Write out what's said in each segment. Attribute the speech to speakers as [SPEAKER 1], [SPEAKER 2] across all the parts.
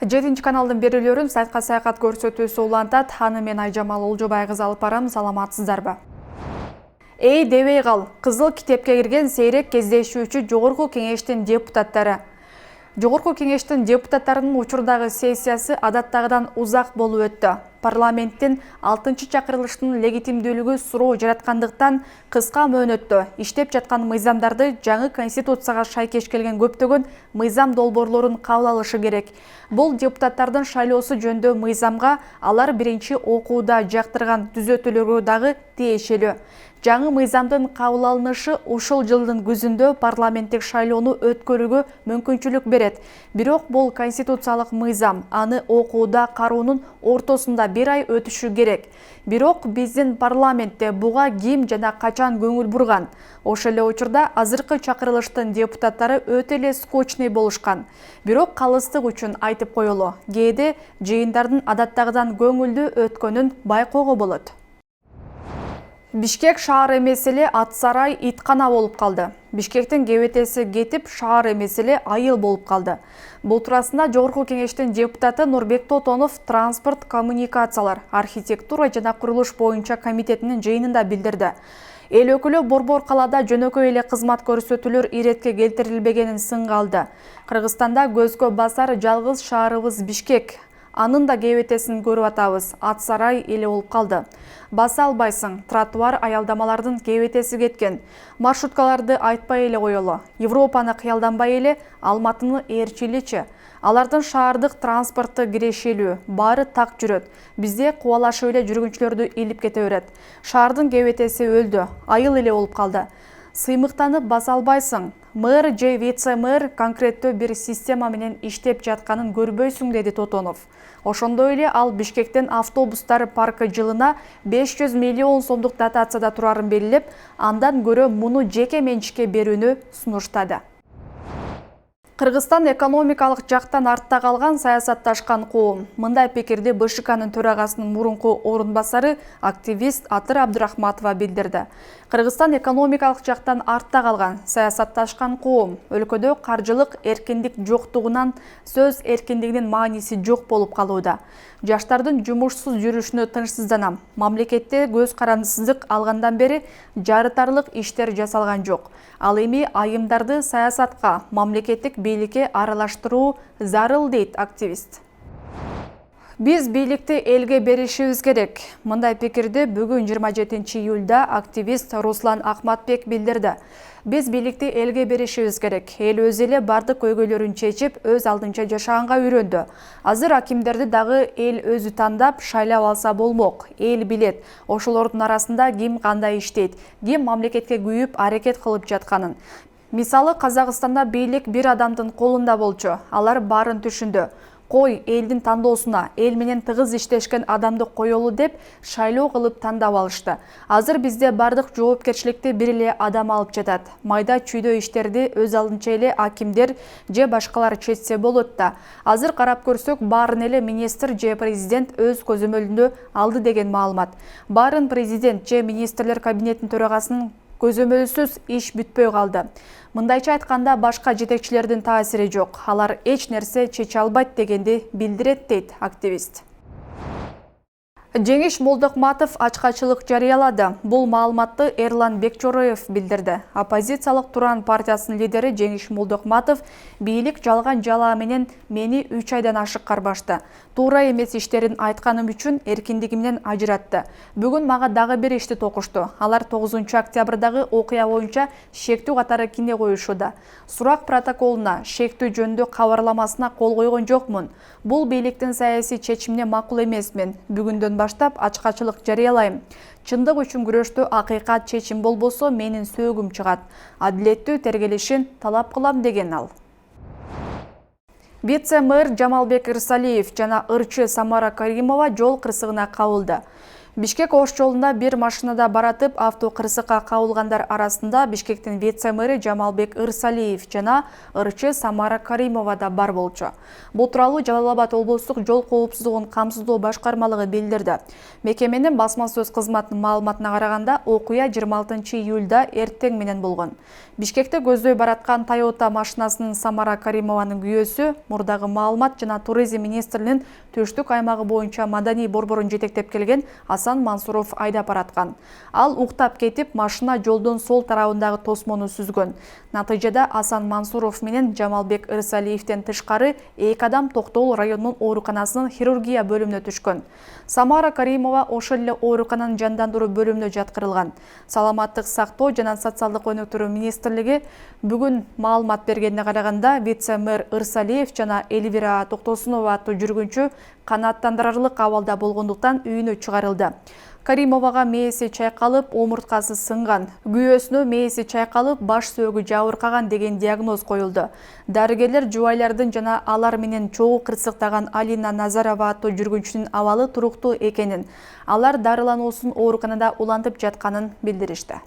[SPEAKER 1] 7 каналдын берүүлөрүн сайтка саякат көрсөтүүсү улантат. Аны мен Айжамал Олжобай кызы алып барам. Саламатсыздарбы? Эй дебей кал. Кызыл китепке кирген сейрек кездешүүчү Жогорку кеңештин депутаттары. Жогорку кеңештин депутаттарынын учурдагы сессиясы адаттагыдан узак болуп өттү. Парламенттин 6-чакырылыштын легитимдүүлүгү суроо жараткандыктан кыска мөөнөттө иштеп жаткан мыйзамдарды жаңы конституцияга шайкеш келген көптөгөн мыйзам долбоорлорун кабыл алышы керек. Бул депутаттардын шайлоосу жөнүндө мыйзамга алар биринчи окууда жактырган түзөтүүлөргө дагы тиешелүү. Жаңы мыйзамдын кабыл алынышы ушул жылдын күзүндө парламенттик шайлоону өткөрүүгө мүмкүнчүлүк берет. Бирок бул конституциялык мыйзам, аны окууда кароонун ортосунда бир ай өтүшү керек. Бирок биздин парламентте буга ким жана качан көңүл бурган? Ошол эле учурда азыркы чакырылыштын депутаттары өтө эле скучный болушкан. Бирок калыстык үчүн айтып коелу, кээде жыйындардын адаттагыдан көңүлдүү өткөнүн байкоого болот. Бишкек шаар эмес эле ат сарай иткана болуп калды. Бишкектин кебетеси кетип, шаар эмес эле айыл болуп калды. Бул туурасында Жогорку кеңештин депутаты Нурбек Тотонов транспорт, коммуникациялар, архитектура жана курулуш боюнча комитетинин жыйынында билдирди. Эл өкүлү Борбор калаада жөнөкөй эле кызмат көрсөтүүлөр иретке келтирилбегенин сынга алды. Кыргызстанда көзгө басар жалгыз шаарыбыз Бишкек. Анын да кебетесин көрүп атабыз. Ат сарай эле болуп калды. Баса албайсың, тротуар аялдамалардын кебетеси кеткен. Маршруткаларды айтпай эле коелу. Европаны кыялданбай эле Алматыны ээрчиличи. Алардын шаардык транспорту кирешелүү, баары так жүрөт. Бизде кубалашып эле жүргүнчүлөрдү илип кете берет. Шаардын кебетеси өлдү, айыл эле болуп калды. Сыймыктанып баса албайсың. Мэр же вице-мэр конкреттүү бир система менен иштеп жатканын көрбөйсүң, деди Тотонов. Ошондой эле ал Бишкектен автобустар паркы жылына 500 миллион сомдук дотацияда турарын белгилеп, андан көрө муну жеке менчикке берүүнү сунуштады. Кыргызстан экономикалык жактан артта калган, саясатташкан коом. Мындай пикирди БШКнын төрагасынын мурунку орун басары активист Атыр Абдурахматова билдирди. Кыргызстан экономикалык жактан артта калган, саясатташкан коом. Өлкөдө каржылык эркиндик жоктугунан сөз эркиндигинин мааниси жок болуп калууда. Жаштардын жумушсуз жүрүшүнө тынчсызданам. Мамлекетте көз карандысыздык алгандан бери жарытарлык иштер жасалган жок. Ал эми айымдарды саясатка, мамлекеттик бийликке аралаштыруу зарыл, дейт активист. Биз бийликти элге беришибиз керек. Мындай пикирди бүгүн 27 июлда активист Руслан Ахматбек билдирди. Биз бийликти элге беришибиз керек. Эл өзү эле бардык көйгөйлөрүн чечип, өз алдынча жашаганга үйрөндү. Азыр акимдерди дагы эл өзү тандап, шайлап алса болмок. Эл билет, ошолордун арасында ким кандай иштейт, ким мамлекетке күйүп аракет кылып жатканын. Мисалы, Казакстанда бийлик бир адамдын колунда болчу. Алар баарын түшүндү. Кой элдин тандоосуна, эл менен тыгыз иштешкен адамды коелу деп шайлоо кылып тандап алышты. Азыр бизде бардык жоопкерчиликти бир эле адам алып жатат. Майда чүйдө иштерди өз алдынча эле акимдер же башкалар чечсе болот да. Азыр карап көрсөк, баарын эле министр же президент өз көзөмөлүндө алды деген маалымат. Баарын президент же министрлер кабинетинин төрагасынын көзөмөлсүз иш бүтпөй калды. Мындайча айтканда, башка жетекчилердин таасири жок. Алар эч нерсе чече албайт дегенди билдирет, дейт активист. Жеңиш Молдокматов ачкачылык жарыялады. Бул маалыматты Эрлан Бекчороев билдирди. Оппозициялык Туран партиясынын лидери Жеңиш Молдокматов бийлик жалган жалаа менен мени 3 айдан ашык карбашты. Туура эмес иштерин айтканым үчүн эркиндигимден ажыратты. Бүгүн мага дагы бир ишти токушту. Алар 9 октябрдагы окуя боюнча шектүү катары кине коюшууда. Сурак протоколуна, шектүү жөнүндө кабарламасына кол койгон жокмун. Бул бийликтин саясий чечимине макул эмесмин. Бүгүндөн баштап ачкачылык жарыялайм. Чындык үчүн күрөштө акыйкат чечим болбосо менин сөөгүм чыгат. Адилеттүү тергелишин талап кылам, деген ал. Вице-мэр Жамалбек Ирсалиев жана ырчы Самара Каримова жол кырсыгына кабылды. Бишкек Ош жолунда бир машинада баратып авто кырсыкка кабылгандар арасында Бишкектин вице-мэри Жамалбек Ырсалиев жана ырчы Самара Каримова да бар болчу. Бул тууралуу Жалал Абад облустук жол коопсуздугун камсыздоо башкармалыгы билдирди. Мекеменин басма сөз кызматынын маалыматына караганда, окуя 26 июлда эртең менен болгон. Бишкекте көздөй бараткан Toyota машинасынын Самара Каримованын күйөөсү мурдагы маалымат жана туризм министринин түштүк аймагы боюнча маданий борборун жетектеп келген Асан Мансуров айдап бараткан. Ал уктап кетип, машина жолдун сол тарабындагы тосмону сүзгөн. Натыйжада Асан Мансуров менен Жамалбек Ырсалиевден тышкары 2 адам Токтогул районунун ооруканасынын хирургия бөлүмүнө түшкөн. Самара Каримова ошол эле оорукананын жандандыруу бөлүмүнө жаткырылган. Саламаттык сактоо жана социалдык өнүктүрүү министрлиги бүгүн маалымат бергенине караганда, вице-мэр Ырсалиев жана Эльвира Токтосунова аттуу жүргүнчү канааттандырарлык абалда болгондуктан үйүнө чыгарылды. Каримовага мээси чайкалып, омурткасы сынган, күйөөсүнө мээси чайкалып, баш сөөгү жабыркаган деген диагноз коюлду. Дарыгерлер жубайлардын жана алар менен чогуу кырсыктаган Алина Назарова аттуу жүргүнчүнүн абалы туруктуу экенин, алар дарылануусун ооруканада улантып жатканын билдиришти.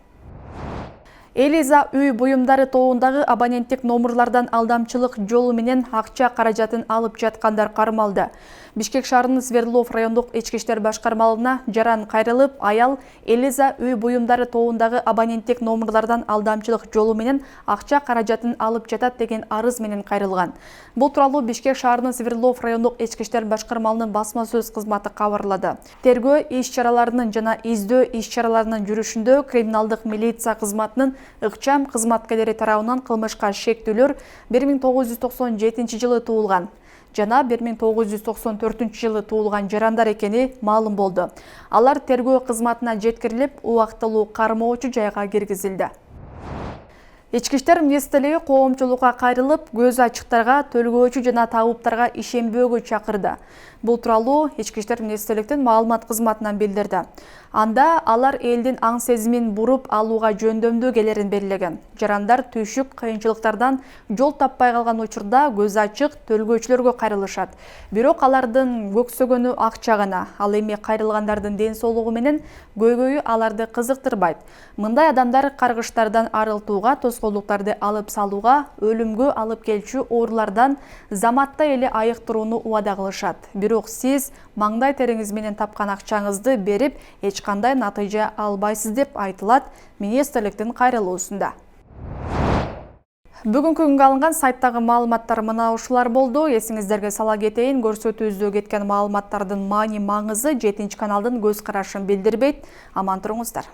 [SPEAKER 1] Элиза үй буюмдары тобундагы абоненттик номерлардан алдамчылык жолу менен акча каражатын алып жаткандар кармалды. Бишкек шаарынын Свердлов райондук ички иштер башкармалыгына жаран кайрылып, аял Элиза үй буюмдары тобундагы абоненттик номерлардан алдамчылык жолу менен акча каражатын алып жатат деген арыз менен кайрылган. Бул тууралуу Бишкек шаарынын Свердлов райондук ички иштер башкармалыгынын басма сөз кызматы кабарлады. Тергөө иш-чараларынын жана издөө иш-чараларынын жүрүшүндө криминалдык милиция кызматынын ыкчам кызматкерлери тарабынан кылмышка шектүүлөр 1997 жылы туулган жана 1994 жылы туулган жарандар экени маалым болду. Алар тергөө кызматына жеткирилип, убактылуу кармоочу жайга киргизилди. Ички иштер министрлиги коомчулукка кайрылып, көз ачыктарга, төлгөөчү жана табыптарга ишенбөөгө чакырды. Бул тууралуу ички иштер министрликтин маалымат кызматынан билдирди. Анда алар элдин аң сезимин буруп алууга жөндөмдүү келерин белгилеген. Жарандар түйшүк кыйынчылыктардан жол таппай калган учурда көз ачык төлгөөчүлөргө кайрылышат. Бирок алардын көксөгөнү акча гана. Ал эми кайрылгандардын ден соолугу менен көйгөйү аларды кызыктырбайт. Мындай адамдар каргыштардан арылтууга, тоскоолдуктарды алып салууга, өлүмгө алып келчү оорулардан заматтай эле айыктырууну убада кылышат. Бирок сиз маңдай териңиз менен тапкан акчаңызды берип, эч кандай натыйжа албайсыз деп айтылат министрликтин кайрылуусунда. Бүгүнкү күнгө алынган сайттагы маалыматтар мына ушулар болду. Эсиңиздерге сала кетейин, көрсөтүүбүздө кеткен маалыматтардын маани маңызы 7 каналдын көз карашын билдирбейт. Аман туруңуздар.